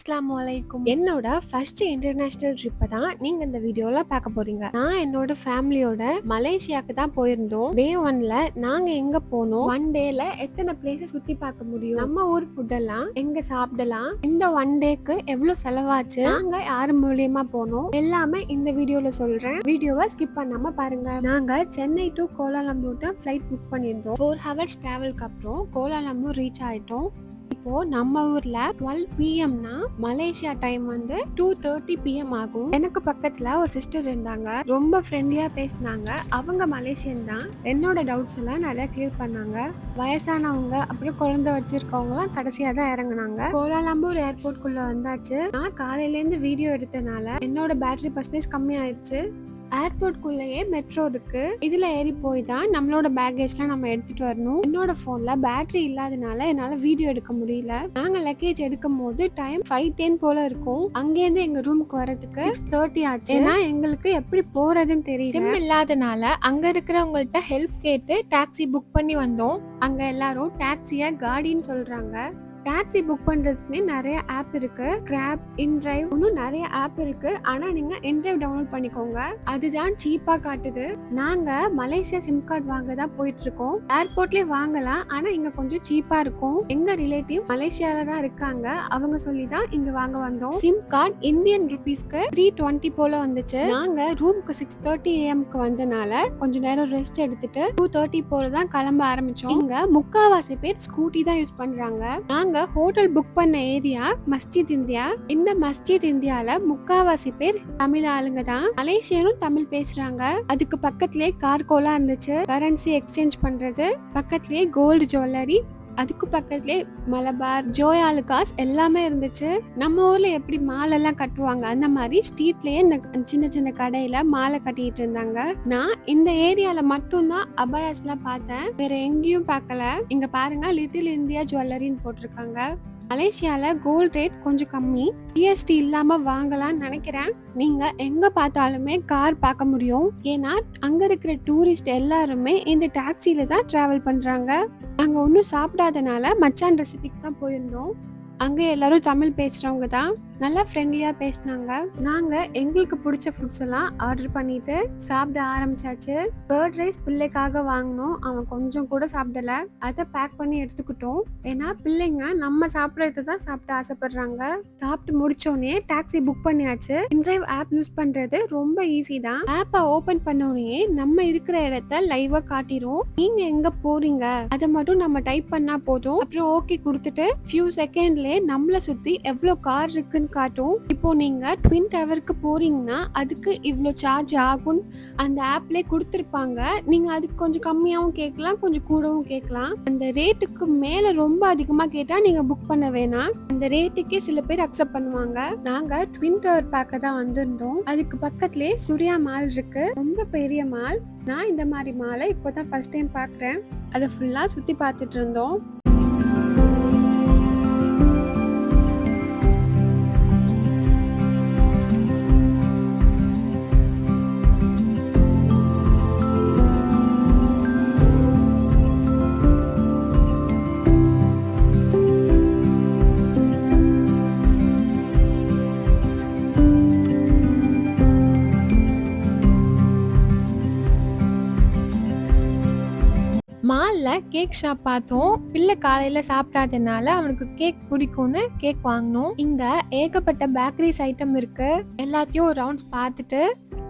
அஸ்ஸலாமுஅலைக்கும். என்னோட first international ட்ரிப்பை தான் நீங்க இந்த வீடியோல பார்க்க போறீங்க. நான் என்னோட ஃபேமிலியோட மலேசியாக்கு தான் போயிருந்தோம். டே 1ல நாங்க எங்க போனோம், ஒன் டேல எத்தனை பிளேஸை சுத்தி பார்க்க முடியும், நம்ம ஊர் ஃபுட் எல்லாம் எங்க சாப்பிடலாம், இந்த ஒன் டேக்கு எவ்வளவு செலவாச்சு, நாங்க யாரு மூலியமா போனோம், எல்லாமே இந்த வீடியோல சொல்றேன். வீடியோவை ஸ்கிப் பண்ணாம பாருங்க. நாங்க சென்னை டு கோலாலம்பூர் தான் ஃபிளைட் புக் பண்ணியிருந்தோம். 4 ஹவர்ஸ் டிராவலுக்கு அப்புறம் கோலாலம்பூர் ரீச் ஆயிட்டோம். இப்போ நம்ம ஊர்ல 12 PM மலேசியா டைம் வந்து 2:30 PM ஆகும். எனக்கு பக்கத்துல ஒரு சிஸ்டர் இருந்தாங்க, ரொம்ப ஃப்ரெண்ட்லியா பேசினாங்க. அவங்க மலேசியன் தான். என்னோட டவுட்ஸ் எல்லாம் நிறைய கிளியர் பண்ணாங்க. வயசானவங்க அப்புறம் குழந்தை வச்சிருக்கவங்க எல்லாம் கடைசியா தான் இறங்குனாங்க. கோலாலம்பூர் ஏர்போர்ட் குள்ள வந்தாச்சு. நான் காலையில இருந்து வீடியோ எடுத்தனால என்னோட பேட்டரி பர்சன்டேஜ் கம்மி ஆயிடுச்சு. ஏர்போர்ட் குள்ளேயே மெட்ரோ இருக்கு. இதுல ஏறி போய் தான் நம்மளோட பேக்கேஜ்லாம் நம்ம எடுத்துட்டு வரணும். என்னோட போன்ல பேட்டரி இல்லாதனால என்னால வீடியோ எடுக்க முடியல. நாங்க லக்கேஜ் எடுக்கும் போது டைம் 5:10 போல இருக்கும். அங்கேருந்து எங்க ரூமுக்கு வரதுக்கு 6:30 ஆச்சு. ஏன்னா எங்களுக்கு எப்படி போறதுன்னு தெரியல. சிம் இல்லாதனால அங்க இருக்கிறவங்கள்ட்ட ஹெல்ப் கேட்டு டாக்ஸி புக் பண்ணி வந்தோம். அங்க எல்லாரும் டாக்ஸிய காடின்னு சொல்றாங்க. டாக்ஸி புக் பண்றதுக்குன்னே நிறைய ஆப் இருக்கு. கிராப், இன்டிரைவ், இன்னும் நிறைய ஆப் இருக்கு. ஆனா நீங்க இன்டிரைவ் டவுன்லோட் பண்ணிக்கோங்க, அதுதான் சீப்பா காட்டுது. நாங்க மலேசியா சிம் கார்டு வாங்க தான் போயிட்டு இருக்கோம். ஏர்போர்ட்லயே வாங்கலாம், ஆனா இங்க கொஞ்சம் சீப்பா இருக்கும். எங்க ரிலேட்டிவ் மலேசியால தான் இருக்காங்க, அவங்க சொல்லி தான் இங்க வாங்க வந்தோம். சிம் கார்டு இந்தியன் ருபீஸ்க்கு 320 போல வந்துச்சு. நாங்க ரூமுக்கு 6:30 AM வந்தனால கொஞ்ச நேரம் ரெஸ்ட் எடுத்துட்டு 2:30 போல தான் கிளம்ப ஆரம்பிச்சோம். இங்க முக்காவாசி பேர் ஸ்கூட்டி தான் யூஸ் பண்றாங்க. நாங்க ஹோட்டல் புக் பண்ண ஏரியா மஸ்ஜித் இந்தியா. இந்த மஸ்ஜித் இந்தியால முக்காவாசி பேர் தமிழ் ஆளுங்க தான். மலேசியனும் தமிழ் பேசுறாங்க. அதுக்கு பக்கத்திலே கார்கோலா இருந்துச்சு, கரன்சி எக்ஸ்சேஞ்ச் பண்றது. பக்கத்திலே கோல்டு ஜுவல்லரி, அதுக்கு பக்கத்துலேயே மலபார், ஜோயாலுகாஸ் எல்லாமே இருந்துச்சு. நம்ம ஊர்ல எப்படி மாலை எல்லாம் கட்டுவாங்க அந்த மாதிரி ஸ்ட்ரீட்லயே சின்ன சின்ன கடையில மாலை கட்டிட்டு இருந்தாங்க. நான் இந்த ஏரியால மட்டும்தான் அபாயாஸ் எல்லாம் பார்த்தேன், வேற எங்கேயும் பார்க்கல. இங்க பாருங்க, லிட்டில் இந்தியா ஜுவல்லரின்னு போட்டிருக்காங்க. மலேசியால கோல்ட் ரேட் கொஞ்சம் கம்மி, ஜிஎஸ்டி இல்லாம வாங்கலாம்னு நினைக்கிறேன். நீங்க எங்க பார்த்தாலுமே கார் பார்க்க முடியும். ஏன்னா அங்க இருக்கிற டூரிஸ்ட் எல்லாருமே இந்த டாக்ஸில தான் டிராவல் பண்றாங்க. நாங்க ஒன்னும் சாப்பிடாதனால மச்சான் ரெசிபிக்கு தான் போயிருந்தோம். அங்க எல்லாரும் தமிழ் பேசுறவங்க தான். நல்லா ஃப்ரெண்ட்லியா பேசினாங்க. நாங்க எங்களுக்கு பிடிச்ச ஃபுட்ஸ் எல்லாம் ஆர்டர் பண்ணிட்டு சாப்பிட ஆரம்பிச்சாச்சு. கர்ட் ரைஸ் பிள்ளைக்காக வாங்கினோம், அவன் கொஞ்சம் கூட சாப்பிடல. அதை பேக் பண்ணி எடுத்துக்கிட்டோம். ஏன்னா பிள்ளைங்க நம்ம சாப்பிடறது தான் சாப்பிட ஆசைப்படுறாங்க. சாப்பிட்டு முடிச்சோடனே டாக்ஸி புக் பண்ணியாச்சு. இன்டிரைவ் ஆப் யூஸ் பண்றது ரொம்ப ஈஸி தான். ஆப்பை ஓபன் பண்ணோடனே நம்ம இருக்கிற இடத்த லைவா காட்டிரும். நீங்க எங்க போறீங்க அதை மட்டும் நம்ம டைப் பண்ணா போதும். அப்புறம் ஓகே கொடுத்துட்டு ஃபியூ செகண்ட்லயே நம்மள சுத்தி எவ்வளவு கார் இருக்குன்னு காட்டும். இப்போ நீங்க ட்வின் டவருக்கு போறீங்கன்னா அதுக்கு இவ்ளோ சார்ஜ் ஆகும் அந்த ஆப்ல கொடுத்திருப்பாங்க. நீங்க அதுக்கு கொஞ்சம் கம்மியாவும் கேட்கலாம், கொஞ்சம் கூடவும் கேட்கலாம். அந்த ரேட்டுக்கு மேல ரொம்ப அதிகமா கேட்டா நீங்க புக் பண்ண வேணாம். அந்த ரேட்டுக்கே சில பேர் அக்செப்ட் பண்ணுவாங்க. நாங்க ட்வின் டவர் பார்க்க தான் வந்திருந்தோம். அதுக்கு பக்கத்துலயே சூர்யா மால் இருக்கு, ரொம்ப பெரிய மால். நான் இந்த மாதிரி மாலை இப்போதான் ஃபர்ஸ்ட் டைம் பார்க்குறேன். அதை ஃபுல்லா சுத்தி பார்த்துட்டு இருந்தோம். மால்ல கேக் ஷாப் பார்த்தோம். பிள்ளை காலையில சாப்பிடாதனால அவனுக்கு கேக் பிடிக்கும்னு கேக் வாங்கினோம். இங்க ஏகப்பட்ட பேக்கரிஸ் ஐட்டம் இருக்கு. எல்லாத்தையும் ரவுண்ட்ஸ் பார்த்துட்டு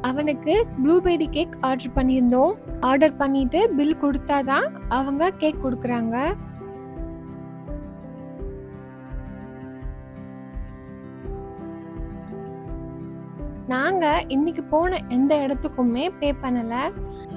அவனுக்கு ப்ளூபெர்ரி கேக் ஆர்டர் பண்ணியிருந்தோம். ஆர்டர் பண்ணிட்டு பில் கொடுத்தாதான் அவங்க கேக் கொடுக்குறாங்க. நாங்க இன்னைக்கு போன எந்த இடத்துக்குமே பே பண்ணல.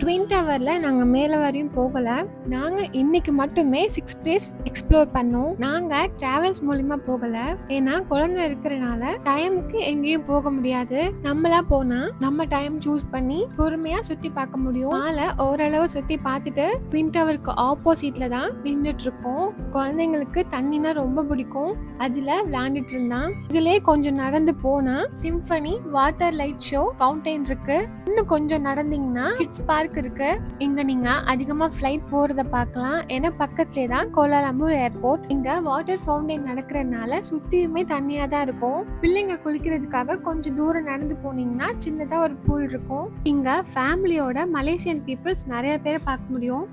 ட்வின் டவர்ல நாங்க மேல வரையும் போகல. நாங்க இன்னைக்கு மட்டுமே 6 பிளேஸ் எக்ஸ்ப்ளோர் பண்ணோம். நாங்க டிராவல்ஸ் மூலமா போகல, ஏன்னா குழந்தை இருக்கிறனால டைமுக்கு எங்கேயும் போக முடியாது. நம்மளா போனா நம்ம டைம் சூஸ் பண்ணி பொறுமையா சுத்தி பார்க்க முடியும். மாலை ஓரளவு சுத்தி பார்த்துட்டு ட்வின் டவருக்கு ஆப்போசிட்ல தான் நின்றுட்டு இருக்கோம். குழந்தைங்களுக்கு தண்ணினா ரொம்ப பிடிக்கும், அதுல விளையாண்டுட்டு இருந்தான். இதுலயே கொஞ்சம் நடந்து போனா symphony water light show fountain இருக்கு. இன்னும் கொஞ்சம் நடந்தீங்கன்னா கிட்ஸ் பார்க் பார்க் இருக்கு. இங்க நீங்க அதிகமா ஃப்ளைட் போறத பார்க்கலாம். ஏன்னா பக்கத்திலே தான் கோலாலம்பூர் ஏர்போர்ட். இங்க வாட்டர் ஃபவுண்டைன் நடக்கிறதுனால சுத்தியுமே தண்ணியா தான் இருக்கும். பிள்ளைங்க குளிக்கிறதுக்காக கொஞ்சம் தூரம் நடந்து போனீங்கன்னா சின்னதா ஒரு பூல் இருக்கும். இங்க ஃபேமிலியோட மலேசியன் பீப்புள்ஸ் நிறைய பேரை பார்க்க முடியும்.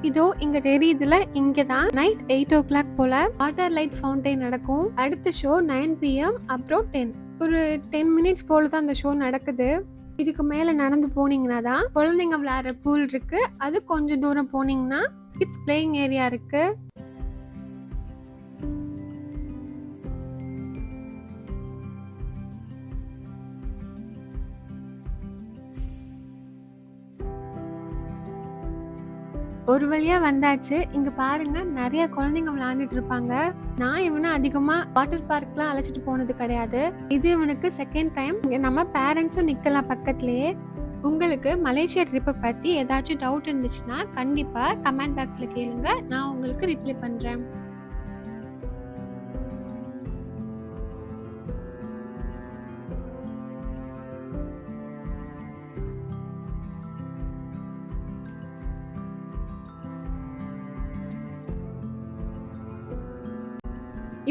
இதோ இங்க தெரியுதுல, இங்கதான் நைட் 8 o'clock போல வாட்டர் லைட் ஃபவுண்டைன் நடக்கும். அடுத்த ஷோ 9 PM அப்புறம் 10 ஒரு 10 மினிட்ஸ் போல தான் அந்த ஷோ நடக்குது. இதுக்கு மேல நடந்து போனீங்கன்னா தான் குழந்தைங்க விளையாடுற பூல் இருக்கு. அது கொஞ்சம் தூரம் போனீங்கன்னா கிட்ஸ் பிளேயிங் ஏரியா இருக்கு. ஒரு வழியா வந்தாச்சு. இங்க பாருங்க, நிறைய குழந்தைங்க விளையாண்டுட்டு இருப்பாங்க. நான் இவனை அதிகமா வாட்டர் பார்க்லாம் அழைச்சிட்டு போனது கிடையாது. இது இவனுக்கு செகண்ட் டைம். இங்க நம்ம பேரண்ட்ஸும் நிக்கலாம் பக்கத்துலயே. உங்களுக்கு மலேசியா ட்ரிப்பை பத்தி ஏதாச்சும் டவுட் இருந்துச்சுன்னா கண்டிப்பா கமெண்ட் பாக்ஸ்ல கேளுங்க. நான் உங்களுக்கு ரிப்ளை பண்றேன்.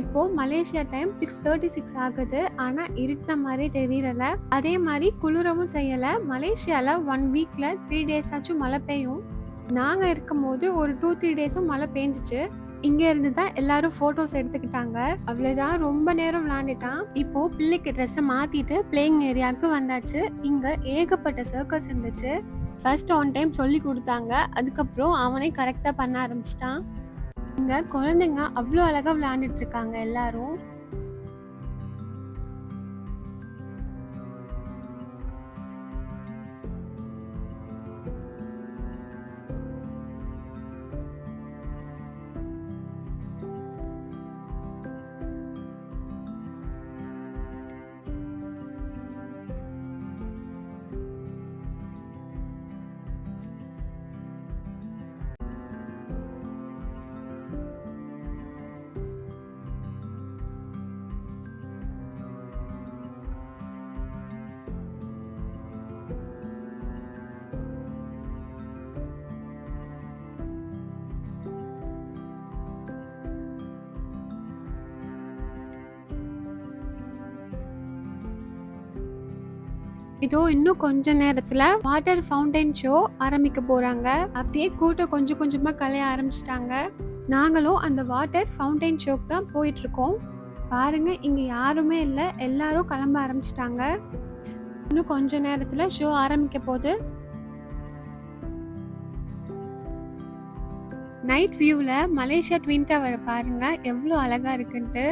இப்போ மலேசியா டைம் 6:36 ஆகுது. ஆனா இருட்டின மாதிரி தெரியல. அதே மாதிரி குளிரவும் செய்யல. மலேசியால 1 வீக்ல 3 days ஆச்சும் மழை பெய்யும். நாங்க இருக்கும் போது ஒரு 2-3 டேஸும் மழை பெஞ்சிச்சு. இங்க இருந்து தான் எல்லாரும் போட்டோஸ் எடுத்துக்கிட்டாங்க. அவ்வளவுதான், ரொம்ப நேரம் விளையாண்டுட்டான். இப்போ பிள்ளைக்கு ட்ரெஸ்ஸை மாத்திட்டு பிளேயிங் ஏரியாவுக்கு வந்தாச்சு. இங்க ஏகப்பட்ட சர்க்கஸ் இருந்துச்சு. ஃபர்ஸ்ட் ஆன் டைம் சொல்லி கொடுத்தாங்க. அதுக்கப்புறம் அவனே கரெக்டா பண்ண ஆரம்பிச்சிட்டான். இங்க குழந்தைங்க அவ்வளோ அழகா விளையாண்டுட்டு இருக்காங்க எல்லாரும். இதோ இன்னும் கொஞ்ச நேரத்துல வாட்டர் ஃபவுண்டைன் ஷோ ஆரம்பிக்க போறாங்க. அப்படியே கூட்டம் கொஞ்சம் கொஞ்சமா கலைய ஆரம்பிச்சிட்டாங்க. நாங்களும் அந்த வாட்டர் ஃபவுண்டைன் ஷோக்கு தான் போயிட்டு இருக்கோம். பாருங்க, இங்க யாருமே இல்ல, எல்லாரும் கிளம்ப ஆரம்பிச்சிட்டாங்க. இன்னும் கொஞ்ச நேரத்துல ஷோ ஆரம்பிக்க போகுது. நைட் வியூல மலேசியா ட்வின் டவர் பாருங்க எவ்வளவு அழகா இருக்குன்ட்டு.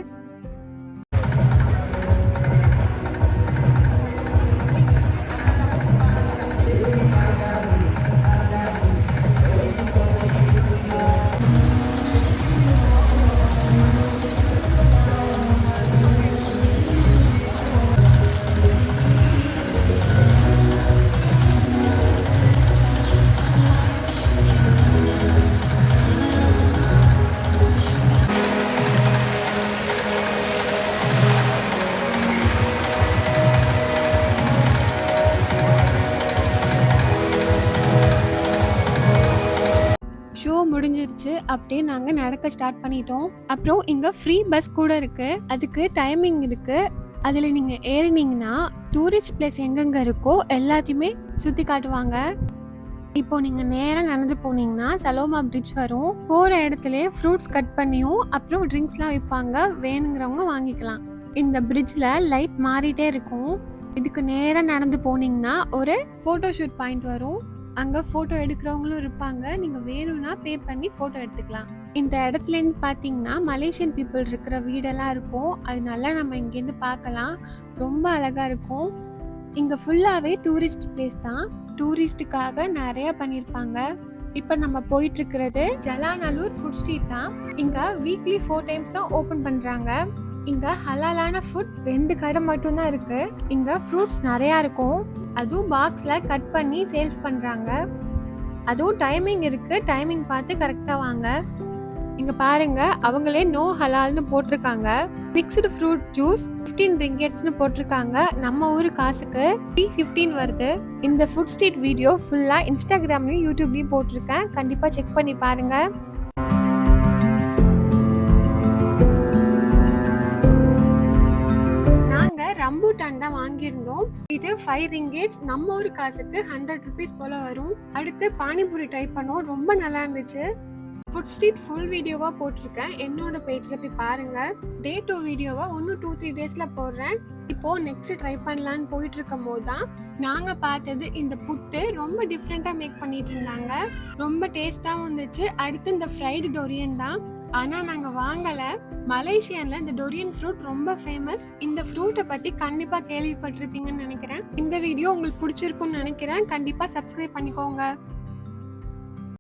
ஷோ முடிஞ்சிருச்சு. அப்படியே நாங்க நடக்க ஸ்டார்ட் பண்ணிட்டோம். அப்புறம் இங்க ஃப்ரீ பஸ் கூட இருக்கு. அதுக்கு டைமிங் இருக்கு. அதுல நீங்க ஏறினீங்கன்னா டூரிஸ்ட் பிளேஸ் எங்கெங்க இருக்கோ எல்லாத்தையுமே சுத்தி காட்டுவாங்க. இப்போ நீங்க நேரா நடந்து போனீங்கன்னா சலோமா பிரிட்ஜ் வரும். போற இடத்துல ஃப்ரூட்ஸ் கட் பண்ணியும் அப்புறம் ட்ரிங்க்ஸ்லாம் விற்பாங்க. வேணுங்கிறவங்க வாங்கிக்கலாம். இந்த பிரிட்ஜ்ல லைட் மாறிட்டே இருக்கும். இதுக்கு நேரா நடந்து போனீங்கன்னா ஒரு போட்டோ ஷூட் பாயிண்ட் வரும். அங்க போட்டோ எடுக்கிறவங்களும் இருப்பாங்க. நீங்க வேணும்னா பே பண்ணி போட்டோ எடுத்துக்கலாம். இந்த இடத்துல இருந்து பாத்தீங்கன்னா மலேசியன் பீப்புள் இருக்கிற வீடெல்லாம் இருக்கும். அதனால நம்ம இங்கேருந்து பார்க்கலாம். ரொம்ப அழகா இருக்கும். இங்க ஃபுல்லாவே டூரிஸ்ட் பிளேஸ் தான். டூரிஸ்டுக்காக நிறைய பண்ணிருப்பாங்க. இப்ப நம்ம போயிட்டு இருக்கிறது ஜலாநல்லூர் ஃபுட் ஸ்ட்ரீட் தான். இங்க வீக்லி 4 டைம்ஸ் தான் ஓபன் பண்றாங்க. இங்க ஹலாலான ஃபுட் 2 கடை மட்டும் தான் இருக்கு. இங்க ஃப்ரூட்ஸ் நிறைய இருக்கும். அதுவும் பாக்ஸ்ல கட் பண்ணி சேல்ஸ் பண்றாங்க. அதுவும் டைமிங் இருக்கு. டைமிங் பார்த்து கரெக்ட்டா வாங்க. இங்க பாருங்க, அவங்களே நோ ஹலால்னு போட்டிருக்காங்க. மிக்ஸ்டு ஃப்ரூட் ஜூஸ் 15 ரிங்கெட்ஸ்னு போட்டிருக்காங்க. நம்ம ஊரு காசுக்கு 315 வருது. இந்த ஃபுட் ஸ்ட்ரீட் வீடியோ ஃபுல்லா இன்ஸ்டாகிராம்லயும் யூடியூப்லயும் போட்டிருக்கேன். கண்டிப்பா செக் பண்ணி பாருங்க. நாங்க ரம்பூட்டான் தான் வாங்கியிருந்தோம். இது 5 ரிங்கெட்ஸ். நம்ம ஊரு காசுக்கு 100 ருபீஸ் போல வரும். அடுத்து பானிபூரி ட்ரை பண்ணோம். ரொம்ப நல்லா இருந்துச்சு. ஃபுட் ஸ்ட்ரீட் ஃபுல் வீடியோவா போட்டிருக்கேன். என்னோட பேஜ்ல போய் பாருங்க. டே 2 வீடியோவா இன்னும் 2-3 டேஸ்ல போடுறேன். இப்போ நெக்ஸ்ட் ட்ரை பண்ணலான்னு போயிட்டு இருக்கும் போது தான் நாங்க பார்த்தது இந்த புட்டு. ரொம்ப டிஃப்ரெண்டா மேக் பண்ணிட்டு இருந்தாங்க. ரொம்ப டேஸ்டாவும் இருந்துச்சு. அடுத்து இந்த ஃப்ரைடு டொரியன் தான். ஆனா நாங்க வாங்கல. மலேசியால இந்த டொரியன் ஃப்ரூட் ரொம்ப ஃபேமஸ். இந்த ஃப்ரூட்டை பத்தி கண்டிப்பா கேள்விப்பட்டிருப்பீங்கன்னு நினைக்கிறேன். இந்த வீடியோ உங்களுக்கு பிடிச்சிருக்கும்னு நினைக்கிறேன். கண்டிப்பா சப்ஸ்கிரைப் பண்ணிக்கோங்க.